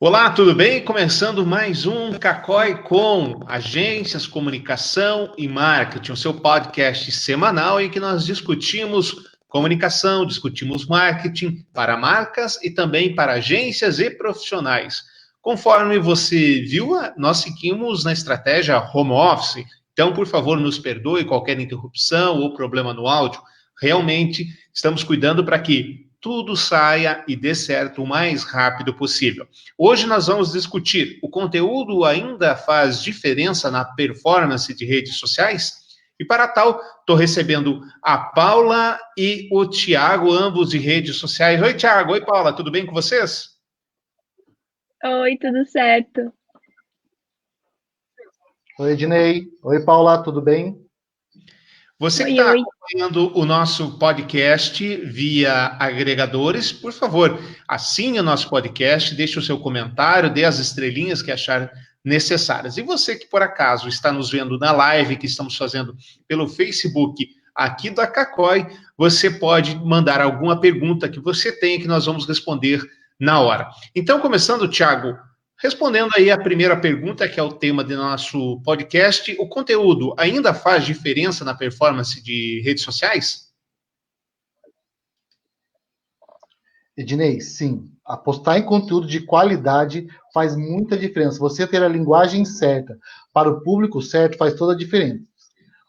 Olá, tudo bem? Começando mais um Cacói com agências, comunicação e marketing, o seu podcast semanal em que nós discutimos comunicação, discutimos marketing para marcas e também para agências e profissionais. Conforme você viu, nós seguimos na estratégia home office, então, por favor, nos perdoe qualquer interrupção ou problema no áudio. Realmente estamos cuidando para que tudo saia e dê certo o mais rápido possível. Hoje nós vamos discutir: o conteúdo ainda faz diferença na performance de redes sociais? E para tal, estou recebendo a Paula e o Tiago, ambos de redes sociais. Oi, Tiago. Oi, Paula. Tudo bem com vocês? Oi, tudo certo? Oi, Ednei. Oi, Paula, tudo bem? Você que Oi, está oi. acompanhando o nosso podcast via agregadores, por favor, assine o nosso podcast, deixe o seu comentário, dê as estrelinhas que achar necessárias. E você que, por acaso, está nos vendo na live que estamos fazendo pelo Facebook aqui da Cacói, você pode mandar alguma pergunta que você tenha que nós vamos responder na hora. Então, começando, Thiago, respondendo aí a primeira pergunta, que é o tema do nosso podcast: o conteúdo ainda faz diferença na performance de redes sociais? Ednei, sim. Apostar em conteúdo de qualidade faz muita diferença. Você ter a linguagem certa para o público certo faz toda a diferença.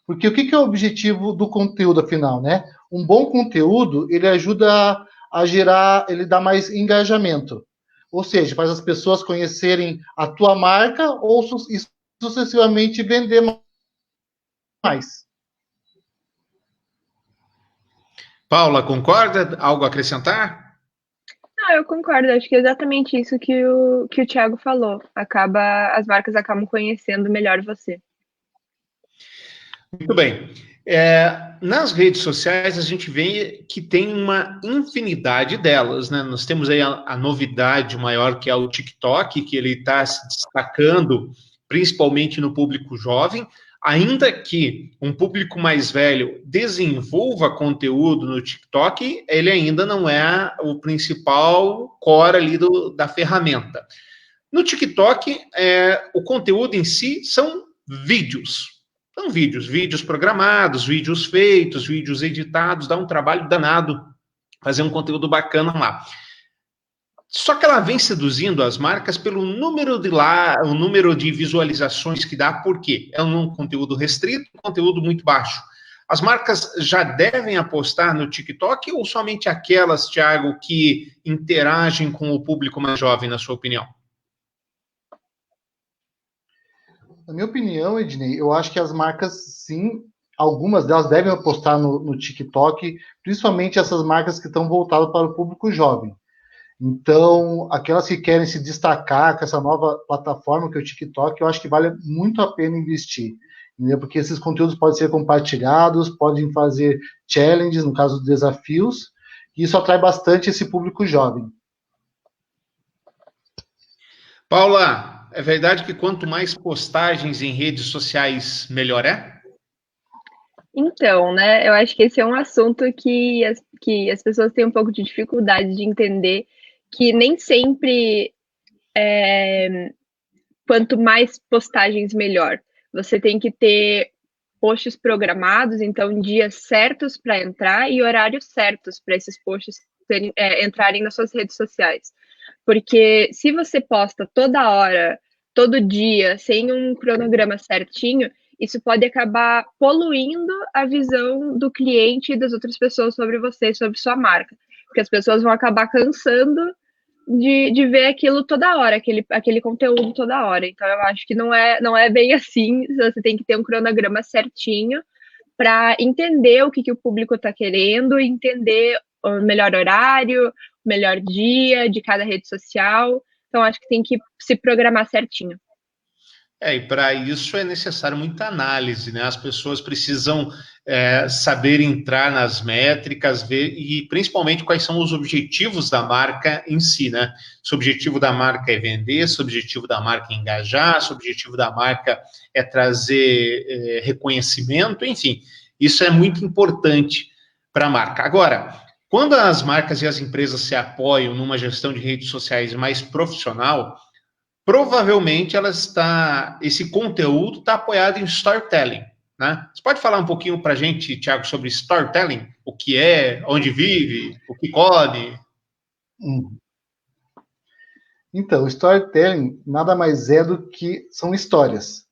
Porque o que é o objetivo do conteúdo, afinal, né? Um bom conteúdo, ele ajuda a gerar, ele dá mais engajamento. Ou seja, faz as pessoas conhecerem a tua marca ou sucessivamente vender mais. Paula, concorda? Algo a acrescentar? Não, eu concordo. Acho que é exatamente isso que o Thiago falou. As marcas acabam conhecendo melhor você. Muito bem. Nas redes sociais, a gente vê que tem uma infinidade delas, né? Nós temos aí a novidade maior, que é o TikTok, que ele está se destacando principalmente no público jovem, ainda que um público mais velho desenvolva conteúdo no TikTok, ele ainda não é o principal core ali da ferramenta. No TikTok, o conteúdo em si são vídeos. São vídeos programados, vídeos feitos, vídeos editados, dá um trabalho danado fazer um conteúdo bacana lá. Só que ela vem seduzindo as marcas pelo o número de visualizações que dá, por quê? É um conteúdo restrito, um conteúdo muito baixo. As marcas já devem apostar no TikTok ou somente aquelas, Thiago, que interagem com o público mais jovem, na sua opinião? Na minha opinião, Ednei, eu acho que as marcas, sim, algumas delas devem apostar no TikTok, principalmente essas marcas que estão voltadas para o público jovem. Então, aquelas que querem se destacar com essa nova plataforma que é o TikTok, eu acho que vale muito a pena investir, entendeu? Porque esses conteúdos podem ser compartilhados, podem fazer challenges, no caso, desafios, e isso atrai bastante esse público jovem. Paula, é verdade que quanto mais postagens em redes sociais, melhor é? Então, né, eu acho que esse é um assunto que as pessoas têm um pouco de dificuldade de entender, que nem sempre quanto mais postagens, melhor. Você tem que ter posts programados, então dias certos para entrar e horários certos para esses posts entrarem nas suas redes sociais. Porque se você posta toda hora, todo dia, sem um cronograma certinho, isso pode acabar poluindo a visão do cliente e das outras pessoas sobre você, sobre sua marca. Porque as pessoas vão acabar cansando de ver aquilo toda hora, aquele conteúdo toda hora. Então eu acho que não é bem assim. Você tem que ter um cronograma certinho para entender o que o público está querendo, entender o melhor horário, o melhor dia de cada rede social. Então acho que tem que se programar certinho. E para isso é necessário muita análise, né? As pessoas precisam saber entrar nas métricas, ver e principalmente quais são os objetivos da marca em si, né? Se o objetivo da marca é vender, se o objetivo da marca é engajar, se o objetivo da marca é trazer reconhecimento, enfim, isso é muito importante para a marca. Agora, Quando as marcas e as empresas se apoiam numa gestão de redes sociais mais profissional, provavelmente esse conteúdo está apoiado em storytelling, né? Você pode falar um pouquinho para a gente, Thiago, sobre storytelling? O que é, onde vive, o que come? Então, storytelling nada mais é do que são histórias.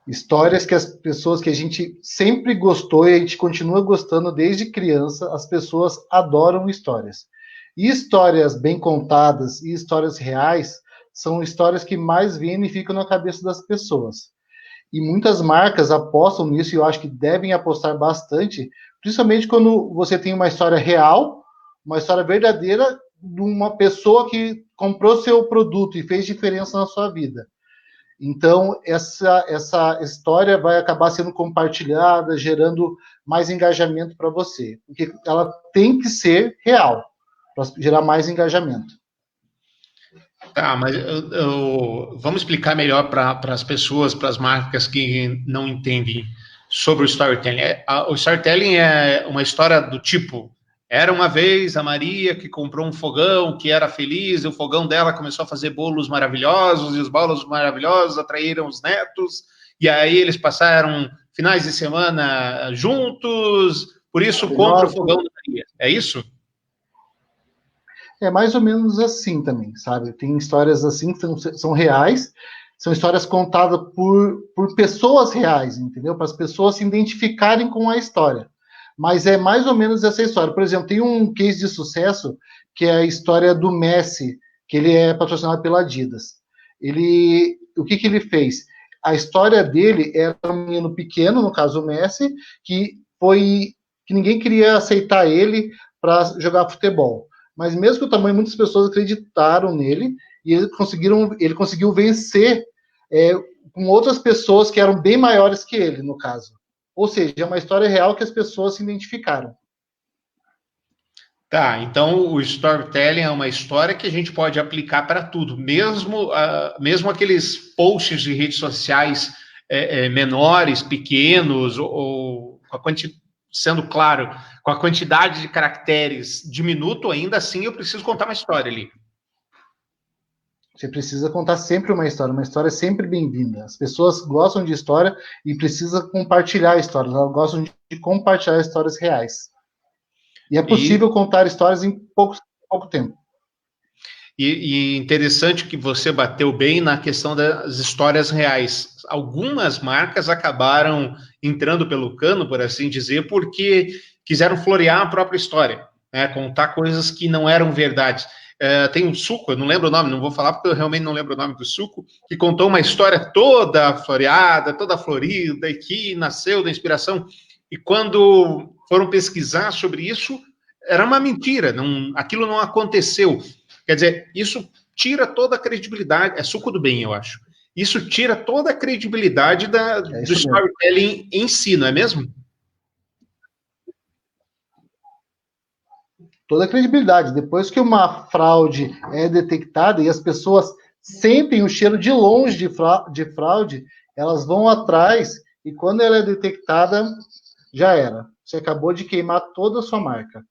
Histórias que as pessoas que a gente sempre gostou e a gente continua gostando desde criança, as pessoas adoram histórias. E histórias bem contadas e histórias reais são histórias que mais vêm e ficam na cabeça das pessoas. E muitas marcas apostam nisso e eu acho que devem apostar bastante, principalmente quando você tem uma história real, uma história verdadeira de uma pessoa que comprou seu produto e fez diferença na sua vida. Então, essa história vai acabar sendo compartilhada, gerando mais engajamento para você. Porque ela tem que ser real, para gerar mais engajamento. Tá, mas vamos explicar melhor para as pessoas, para as marcas que não entendem sobre o storytelling. O storytelling é uma história do tipo: era uma vez a Maria que comprou um fogão, que era feliz, e o fogão dela começou a fazer bolos maravilhosos, e os bolos maravilhosos atraíram os netos, e aí eles passaram finais de semana juntos, por isso compra o fogão da Maria. É isso? É mais ou menos assim também, sabe? Tem histórias assim que são reais, são histórias contadas por pessoas reais, entendeu? Para as pessoas se identificarem com a história. Mas é mais ou menos essa história. Por exemplo, tem um case de sucesso que é a história do Messi, que ele é patrocinado pela Adidas. O que ele fez? A história dele era um menino pequeno, no caso o Messi, que ninguém queria aceitar ele para jogar futebol. Mas mesmo que o tamanho, muitas pessoas acreditaram nele e ele conseguiu vencer com outras pessoas que eram bem maiores que ele, no caso. Ou seja, é uma história real que as pessoas se identificaram. Tá, então o storytelling é uma história que a gente pode aplicar para tudo, mesmo aqueles posts de redes sociais menores, pequenos, ou sendo claro, com a quantidade de caracteres diminuto, ainda assim eu preciso contar uma história ali. Você precisa contar sempre uma história é sempre bem-vinda. As pessoas gostam de história e precisam compartilhar histórias, elas gostam de compartilhar histórias reais. E é possível contar histórias em pouco tempo. E interessante que você bateu bem na questão das histórias reais. Algumas marcas acabaram entrando pelo cano, por assim dizer, porque quiseram florear a própria história, né? Contar coisas que não eram verdade. Tem um suco, eu não lembro o nome, não vou falar porque eu realmente não lembro o nome do suco, que contou uma história toda floreada, toda florida, e que nasceu da inspiração. E quando foram pesquisar sobre isso, era uma mentira, aquilo não aconteceu. Quer dizer, isso tira toda a credibilidade, é suco do bem, eu acho. Isso tira toda a credibilidade do storytelling em si, não é mesmo? Toda a credibilidade. Depois que uma fraude é detectada e as pessoas sentem o cheiro de longe de fraude, elas vão atrás e quando ela é detectada, já era. Você acabou de queimar toda a sua marca.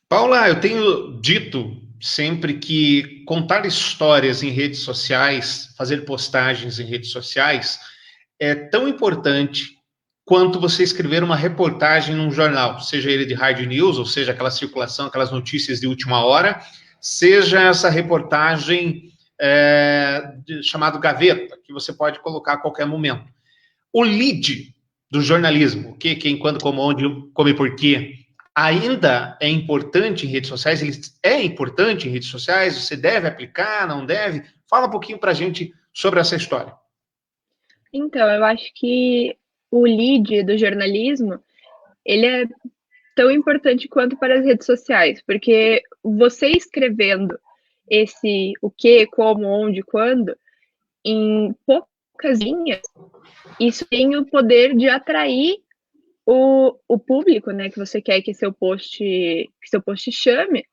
Paula, eu tenho dito sempre que contar histórias em redes sociais, fazer postagens em redes sociais, é tão importante quanto você escrever uma reportagem num jornal, seja ele de hard news, ou seja, aquela circulação, aquelas notícias de última hora, seja essa reportagem chamado gaveta, que você pode colocar a qualquer momento. O lead do jornalismo, o que, quem, quando, como, onde, como e por quê, ainda é importante em redes sociais? Ele é importante em redes sociais? Você deve aplicar, não deve? Fala um pouquinho para a gente sobre essa história. Então, eu acho que o lead do jornalismo, ele é tão importante quanto para as redes sociais, porque você escrevendo o que, como, onde, quando, em poucas linhas, isso tem o poder de atrair o público, né, que você quer que seu post chame,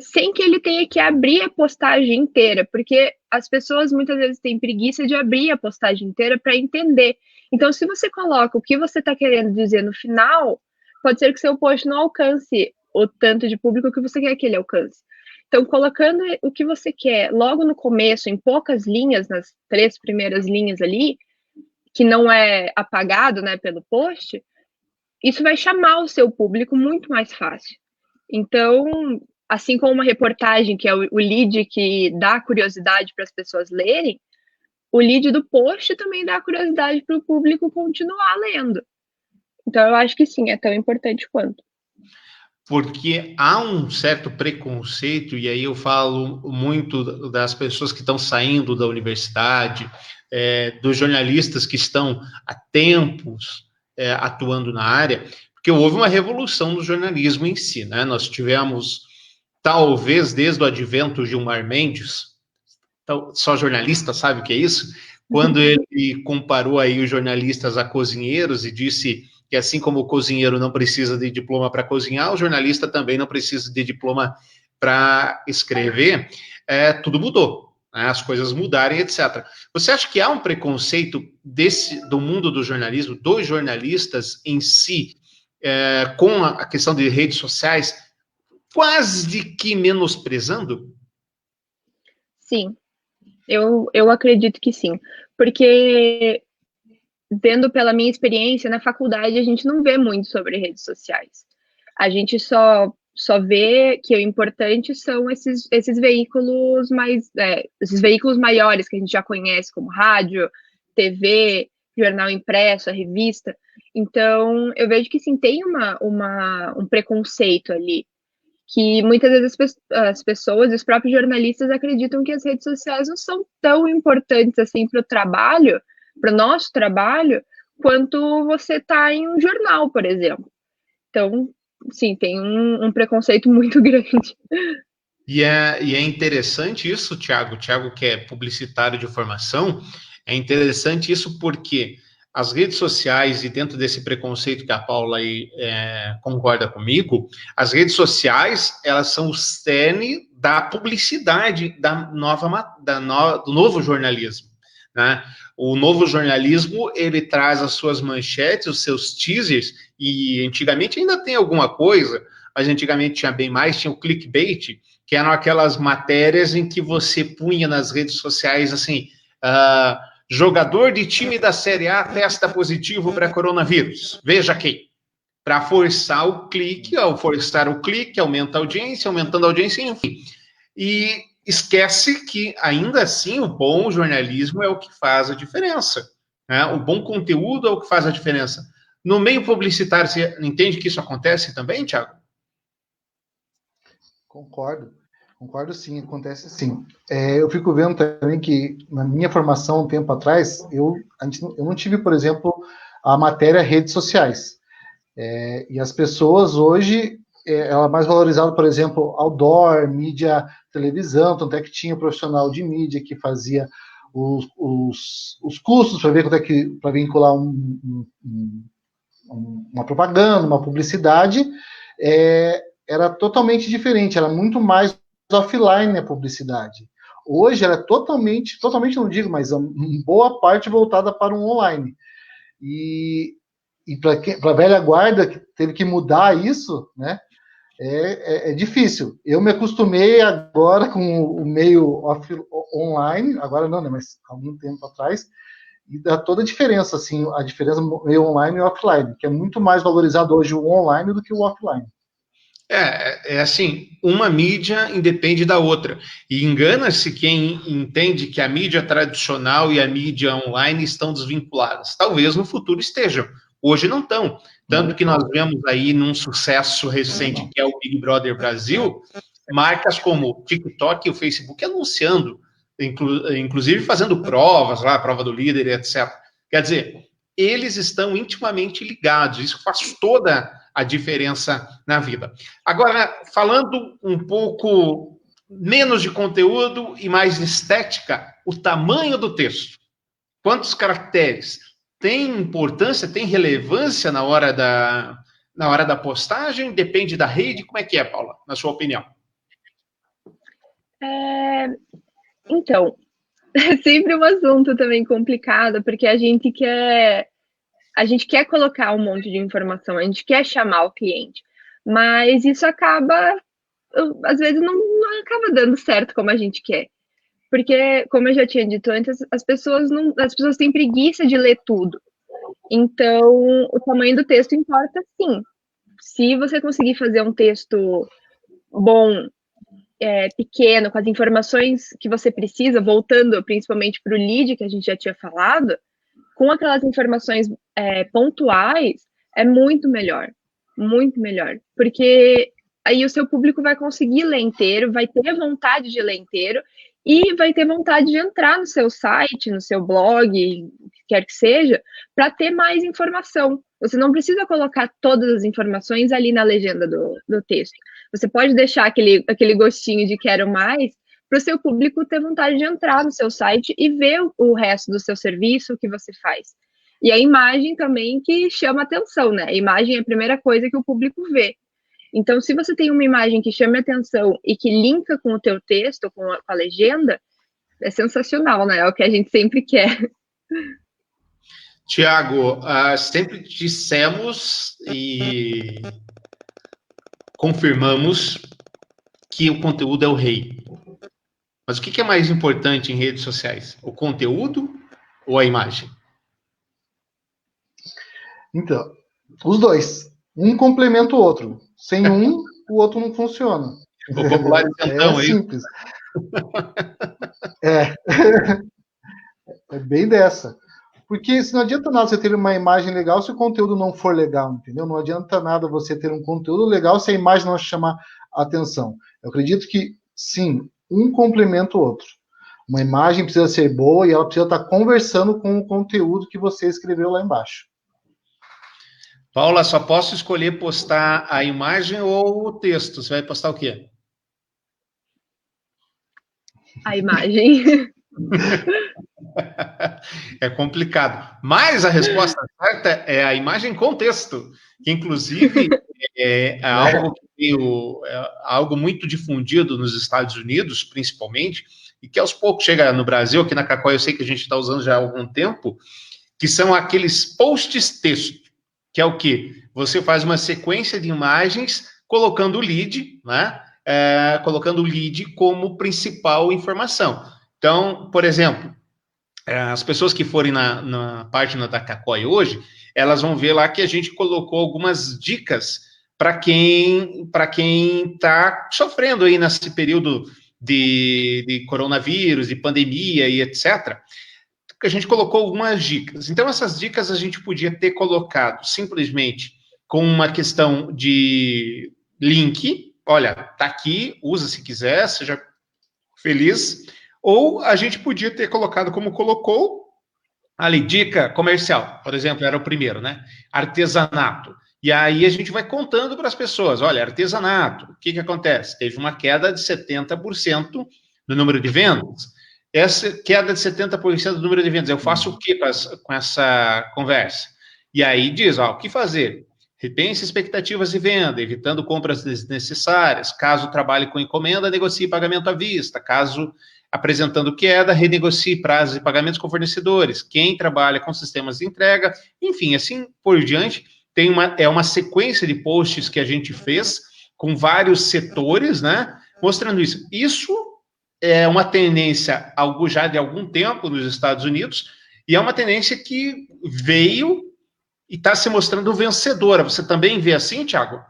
sem que ele tenha que abrir a postagem inteira, porque as pessoas muitas vezes têm preguiça de abrir a postagem inteira para entender. Então, se você coloca o que você está querendo dizer no final, pode ser que seu post não alcance o tanto de público que você quer que ele alcance. Então, colocando o que você quer logo no começo, em poucas linhas, nas 3 primeiras linhas ali, que não é apagado, né, pelo post, isso vai chamar o seu público muito mais fácil. Então, assim como uma reportagem, que é o lead que dá curiosidade para as pessoas lerem, o lead do post também dá curiosidade para o público continuar lendo. Então, eu acho que sim, é tão importante quanto. Porque há um certo preconceito, e aí eu falo muito das pessoas que estão saindo da universidade, dos jornalistas que estão há tempos atuando na área, porque houve uma revolução no jornalismo em si, né? Nós tivemos, talvez, desde o advento de Gilmar Mendes, então, só jornalista sabe o que é isso? Quando ele comparou aí os jornalistas a cozinheiros e disse que assim como o cozinheiro não precisa de diploma para cozinhar, o jornalista também não precisa de diploma para escrever, tudo mudou, né? As coisas mudarem, etc. Você acha que há um preconceito do mundo do jornalismo, dos jornalistas em si, com a questão de redes sociais, quase de que menosprezando? Sim, eu acredito que sim, porque vendo pela minha experiência na faculdade, a gente não vê muito sobre redes sociais. A gente só vê que o importante são esses veículos esses veículos maiores que a gente já conhece, como rádio, TV, jornal impresso, a revista. Então, eu vejo que sim, tem um preconceito ali, que muitas vezes as pessoas, os próprios jornalistas acreditam que as redes sociais não são tão importantes assim para o trabalho, para o nosso trabalho, quanto você está em um jornal, por exemplo. Então, sim, tem um preconceito muito grande. E é interessante isso, Thiago. Thiago, que é publicitário de formação, é interessante isso porque as redes sociais, e dentro desse preconceito que a Paula aí concorda comigo, as redes sociais, elas são o cerne da publicidade do novo jornalismo, né? O novo jornalismo, ele traz as suas manchetes, os seus teasers, e antigamente ainda tem alguma coisa, mas antigamente tinha bem mais, tinha o clickbait, que eram aquelas matérias em que você punha nas redes sociais assim, jogador de time da Série A testa positivo para coronavírus. Veja quem. Para forçar o clique, ao forçar o clique, aumenta a audiência, aumentando a audiência, enfim. E esquece que, ainda assim, o bom jornalismo é o que faz a diferença, né? O bom conteúdo é o que faz a diferença. No meio publicitário, você entende que isso acontece também, Thiago? Concordo sim, acontece sim. Eu fico vendo também que na minha formação, um tempo atrás, eu não tive, por exemplo, a matéria redes sociais. E as pessoas hoje, ela é mais valorizada, por exemplo, outdoor, mídia, televisão, tanto é que tinha um profissional de mídia que fazia os custos para ver quanto é que, para vincular uma propaganda, uma publicidade, era totalmente diferente, era muito mais offline a publicidade. Hoje ela é totalmente não digo, mas boa parte voltada para o online. E para a velha guarda que teve que mudar isso, né? É difícil. Eu me acostumei agora com o meio online, agora não, né? Mas há algum tempo atrás, e dá toda a diferença, assim, a diferença meio online e offline, que é muito mais valorizado hoje o online do que o offline. Assim, uma mídia independe da outra. E engana-se quem entende que a mídia tradicional e a mídia online estão desvinculadas. Talvez no futuro estejam. Hoje não estão. Tanto que nós vemos aí num sucesso recente, que é o Big Brother Brasil, marcas como o TikTok e o Facebook anunciando, inclusive fazendo provas lá, prova do líder, etc. Quer dizer, eles estão intimamente ligados. Isso faz toda a diferença na vida. Agora, falando um pouco menos de conteúdo e mais de estética, o tamanho do texto. Quantos caracteres? Tem importância, tem relevância na hora da postagem? Depende da rede? Como é que é, Paula, na sua opinião? Então, é sempre um assunto também complicado, porque a gente quer a gente quer colocar um monte de informação, a gente quer chamar o cliente, mas isso acaba, às vezes, não acaba dando certo como a gente quer. Porque, como eu já tinha dito antes, as pessoas têm preguiça de ler tudo. Então, o tamanho do texto importa, sim. Se você conseguir fazer um texto bom, pequeno, com as informações que você precisa, voltando principalmente para o lead, que a gente já tinha falado, com aquelas informações pontuais, é muito melhor. Muito melhor. Porque aí o seu público vai conseguir ler inteiro, vai ter vontade de ler inteiro, e vai ter vontade de entrar no seu site, no seu blog, o que quer que seja, para ter mais informação. Você não precisa colocar todas as informações ali na legenda do texto. Você pode deixar aquele gostinho de quero mais, para o seu público ter vontade de entrar no seu site e ver o resto do seu serviço, o que você faz. E a imagem também que chama atenção, né? A imagem é a primeira coisa que o público vê. Então, se você tem uma imagem que chame atenção e que linka com o teu texto, com a legenda, é sensacional, né? É o que a gente sempre quer. Tiago, sempre dissemos e confirmamos que o conteúdo é o rei. Mas o que é mais importante em redes sociais? O conteúdo ou a imagem? Então, os dois. Um complementa o outro. Sem um, o outro não funciona. O popular então, é simples. É bem dessa. Porque se não adianta nada você ter uma imagem legal se o conteúdo não for legal, entendeu? Não adianta nada você ter um conteúdo legal se a imagem não chamar a atenção. Eu acredito que, sim, um complementa o outro. Uma imagem precisa ser boa e ela precisa estar conversando com o conteúdo que você escreveu lá embaixo. Paula, só posso escolher postar a imagem ou o texto? Você vai postar o quê? A imagem. É complicado. Mas a resposta certa é a imagem com texto, que inclusive é algo muito difundido nos Estados Unidos, principalmente, e que aos poucos chega no Brasil, aqui na Cacói eu sei que a gente está usando já há algum tempo, que são aqueles posts texto, que é o quê? Você faz uma sequência de imagens colocando o lead, né? Colocando o lead como principal informação. Então, por exemplo, as pessoas que forem na página da Cacói hoje, elas vão ver lá que a gente colocou algumas dicas para quem está sofrendo aí nesse período de coronavírus, de pandemia e etc. A gente colocou algumas dicas. Então, essas dicas a gente podia ter colocado simplesmente com uma questão de link. Olha, tá aqui, usa se quiser, seja feliz. Ou a gente podia ter colocado como colocou ali, dica comercial, por exemplo, era o primeiro, né? Artesanato. E aí a gente vai contando para as pessoas, olha, artesanato, o que acontece? Teve uma queda de 70% no número de vendas. Essa queda de 70% do número de vendas, eu faço o que com essa conversa? E aí diz, ó, o que fazer? Repense expectativas de venda, evitando compras desnecessárias. Caso trabalhe com encomenda, negocie pagamento à vista. Caso apresentando queda, renegocie prazos de pagamentos com fornecedores. Quem trabalha com sistemas de entrega, enfim, assim por diante. Tem uma sequência de posts que a gente fez com vários setores, né? Mostrando isso. Isso é uma tendência já de algum tempo nos Estados Unidos e é uma tendência que veio e está se mostrando vencedora. Você também vê assim, Thiago?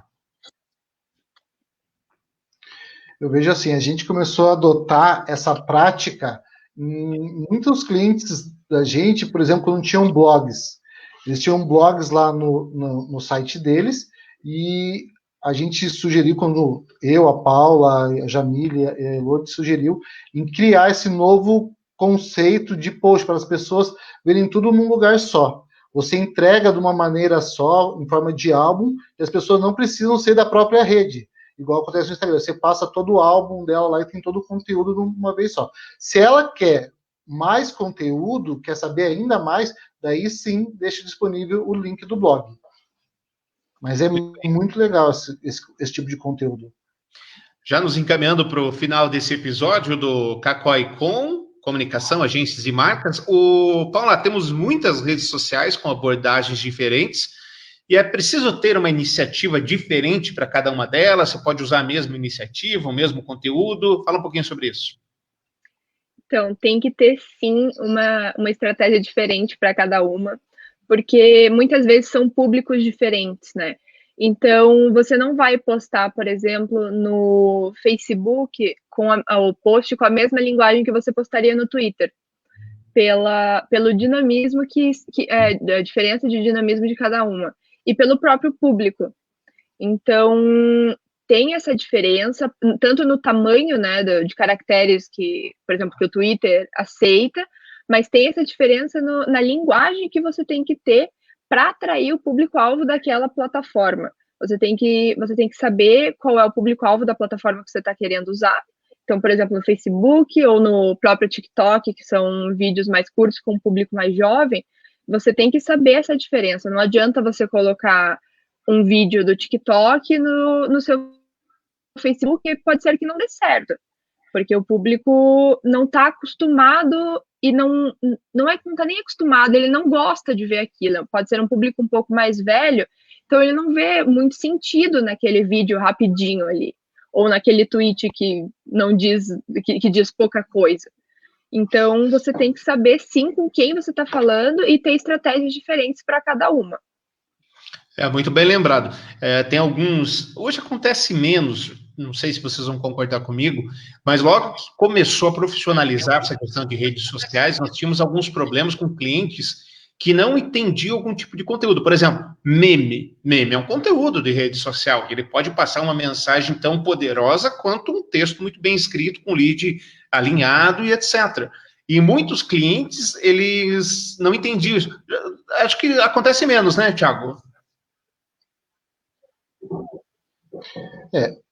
Eu vejo assim, a gente começou a adotar essa prática em muitos clientes da gente, por exemplo, quando tinham blogs. Eles tinham blogs lá no site deles e a gente sugeriu, quando eu, a Paula, a Jamília e a Elode sugeriu, em criar esse novo conceito de post para as pessoas verem tudo num lugar só. Você entrega de uma maneira só, em forma de álbum, e as pessoas não precisam ser da própria rede. Igual acontece no Instagram, você passa todo o álbum dela lá e tem todo o conteúdo de uma vez só. Se ela quer mais conteúdo, quer saber ainda mais, daí sim deixa disponível o link do blog. Mas é muito legal esse tipo de conteúdo. Já nos encaminhando para o final desse episódio do Cacói Com, comunicação, agências e marcas. O Paula, temos muitas redes sociais com abordagens diferentes e é preciso ter uma iniciativa diferente para cada uma delas. Você pode usar a mesma iniciativa, o mesmo conteúdo. Fala um pouquinho sobre isso. Então, tem que ter, sim, uma estratégia diferente para cada uma, porque muitas vezes são públicos diferentes, né? Então, você não vai postar, por exemplo, no Facebook o post com a mesma linguagem que você postaria no Twitter, pelo dinamismo a diferença de dinamismo de cada uma, e pelo próprio público. Então, tem essa diferença, tanto no tamanho, né, de caracteres que, por exemplo, que o Twitter aceita, mas tem essa diferença na linguagem que você tem que ter para atrair o público-alvo daquela plataforma. Você tem que saber qual é o público-alvo da plataforma que você está querendo usar. Então, por exemplo, no Facebook ou no próprio TikTok, que são vídeos mais curtos com um público mais jovem, você tem que saber essa diferença. Não adianta você colocar um vídeo do TikTok no seu Facebook, e pode ser que não dê certo, porque o público não está acostumado e não está nem acostumado, ele não gosta de ver aquilo. Pode ser um público um pouco mais velho, então ele não vê muito sentido naquele vídeo rapidinho ali, ou naquele tweet que não diz, que diz pouca coisa. Então, você tem que saber, sim, com quem você está falando e ter estratégias diferentes para cada uma. Muito bem lembrado. Tem alguns... Hoje acontece menos, não sei se vocês vão concordar comigo, mas logo que começou a profissionalizar essa questão de redes sociais, nós tínhamos alguns problemas com clientes que não entendiam algum tipo de conteúdo. Por exemplo, meme. Meme é um conteúdo de rede social. Ele pode passar uma mensagem tão poderosa quanto um texto muito bem escrito, com lead alinhado e etc. E muitos clientes, eles não entendiam isso. Acho que acontece menos, né, Thiago?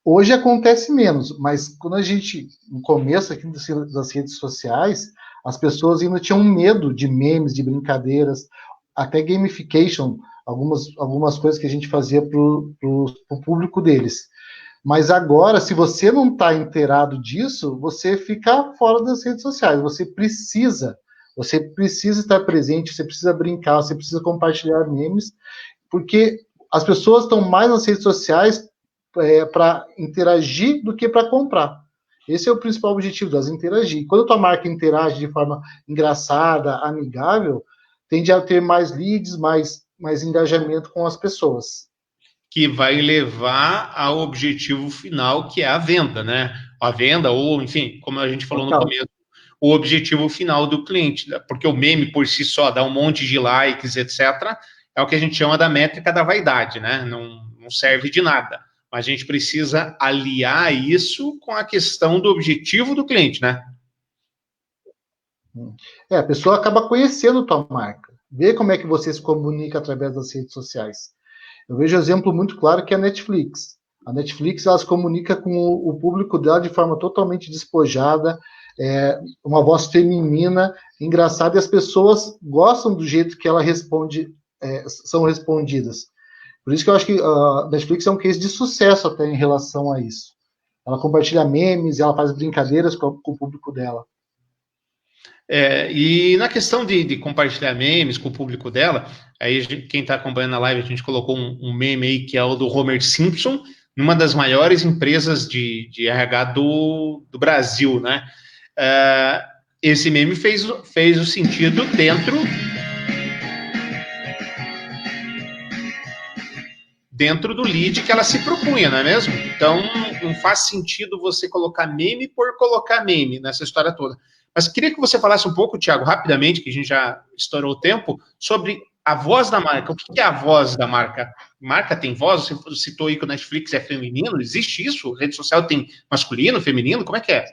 Hoje acontece menos, mas quando a gente, no começo aqui das redes sociais, as pessoas ainda tinham medo de memes, de brincadeiras, até gamification, algumas coisas que a gente fazia para o público deles. Mas agora, se você não está inteirado disso, você fica fora das redes sociais. Você precisa estar presente, você precisa brincar, você precisa compartilhar memes, porque as pessoas estão mais nas redes sociais para interagir do que para comprar. Esse é o principal objetivo delas, interagir. Quando a tua marca interage de forma engraçada, amigável, tende a ter mais leads, mais engajamento com as pessoas. Que vai levar ao objetivo final, que é a venda, né? A venda, ou, enfim, como a gente falou no começo, o objetivo final do cliente, porque o meme por si só dá um monte de likes, etc., é o que a gente chama da métrica da vaidade, né? Não serve de nada. Mas a gente precisa aliar isso com a questão do objetivo do cliente, né? A pessoa acaba conhecendo tua marca, vê como é que você se comunica através das redes sociais. Eu vejo um exemplo muito claro que é a Netflix. A Netflix, ela se comunica com o público dela de forma totalmente despojada, uma voz feminina, engraçada, e as pessoas gostam do jeito que ela responde, são respondidas. Por isso que eu acho que a Netflix é um case de sucesso até em relação a isso. Ela compartilha memes, ela faz brincadeiras com o público dela. E na questão de compartilhar memes com o público dela, aí quem está acompanhando a live, a gente colocou um meme aí que é o do Homer Simpson, numa das maiores empresas de RH do Brasil, né? Esse meme fez o sentido dentro do lead que ela se propunha, não é mesmo? Então, não faz sentido você colocar meme por colocar meme nessa história toda. Mas queria que você falasse um pouco, Thiago, rapidamente, que a gente já estourou o tempo, sobre a voz da marca. O que é a voz da marca? Marca tem voz? Você citou aí que o Netflix é feminino. Existe isso? A rede social tem masculino, feminino? Como é que é?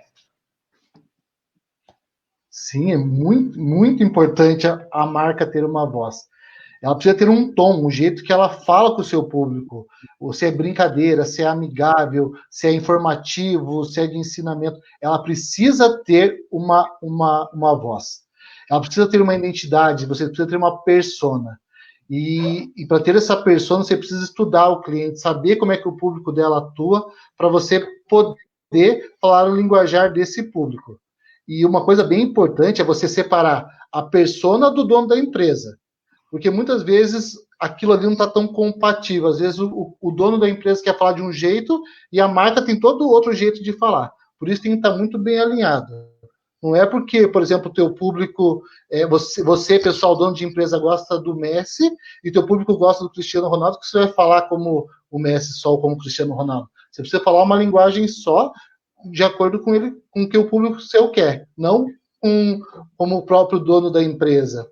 Sim, é muito, muito importante a marca ter uma voz. Ela precisa ter um tom, um jeito que ela fala com o seu público. Se é brincadeira, se é amigável, se é informativo, se é de ensinamento. Ela precisa ter uma voz. Ela precisa ter uma identidade, você precisa ter uma persona. E para ter essa persona, você precisa estudar o cliente, saber como é que o público dela atua, para você poder falar o linguajar desse público. E uma coisa bem importante é você separar a persona do dono da empresa. Porque muitas vezes aquilo ali não está tão compatível. Às vezes o dono da empresa quer falar de um jeito e a marca tem todo outro jeito de falar. Por isso tem que estar muito bem alinhado. Não é porque, por exemplo, o teu público, você, pessoal, dono de empresa, gosta do Messi e teu público gosta do Cristiano Ronaldo, que você vai falar como o Messi só ou como o Cristiano Ronaldo. Você precisa falar uma linguagem só de acordo com ele, com o que o público seu quer, não como o próprio dono da empresa.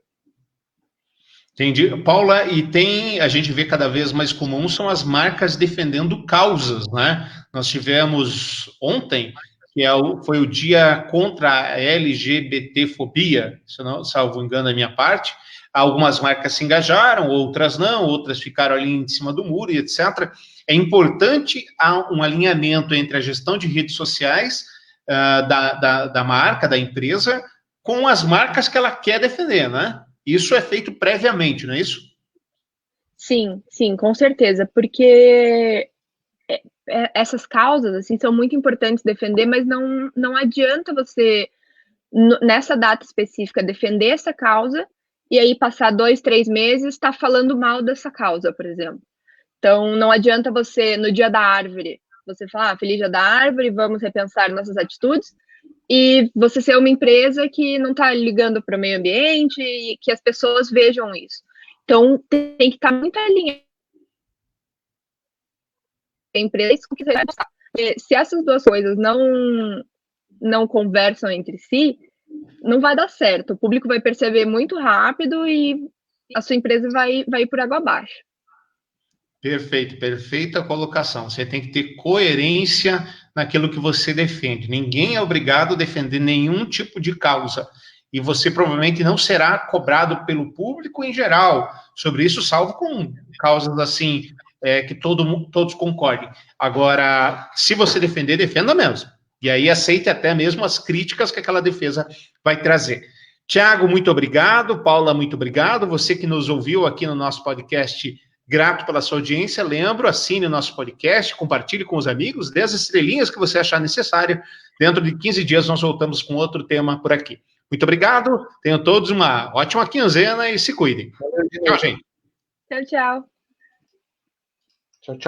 Entendi. Paula, e a gente vê cada vez mais comum são as marcas defendendo causas, né? Nós tivemos ontem, foi o dia contra a LGBTfobia, se não salvo engano da minha parte. Algumas marcas se engajaram, outras não, outras ficaram ali em cima do muro e etc. É importante um alinhamento entre a gestão de redes sociais da marca, da empresa, com as marcas que ela quer defender, né? Isso é feito previamente, não é isso? Sim, com certeza, porque essas causas, assim, são muito importantes defender, mas não adianta você, nessa data específica, defender essa causa e aí passar 2, 3 meses estar falando mal dessa causa, por exemplo. Então, não adianta você, no dia da árvore, você falar, feliz dia da árvore, vamos repensar nossas atitudes, e você ser uma empresa que não está ligando para o meio ambiente e que as pessoas vejam isso. Então, tem que estar muito alinhado a empresa com o que você vai buscar. Se essas duas coisas não conversam entre si, não vai dar certo. O público vai perceber muito rápido e a sua empresa vai ir por água abaixo. Perfeito, perfeita colocação. Você tem que ter coerência naquilo que você defende. Ninguém é obrigado a defender nenhum tipo de causa. E você provavelmente não será cobrado pelo público em geral sobre isso, salvo com causas assim, que todos concordem. Agora, se você defender, defenda mesmo. E aí aceite até mesmo as críticas que aquela defesa vai trazer. Tiago, muito obrigado. Paula, muito obrigado. Você que nos ouviu aqui no nosso podcast, grato pela sua audiência. Lembro, assine o nosso podcast, compartilhe com os amigos, dê as estrelinhas que você achar necessário. Dentro de 15 dias nós voltamos com outro tema por aqui. Muito obrigado, tenham todos uma ótima quinzena e se cuidem. Tchau, gente. Tchau, tchau. Tchau, tchau.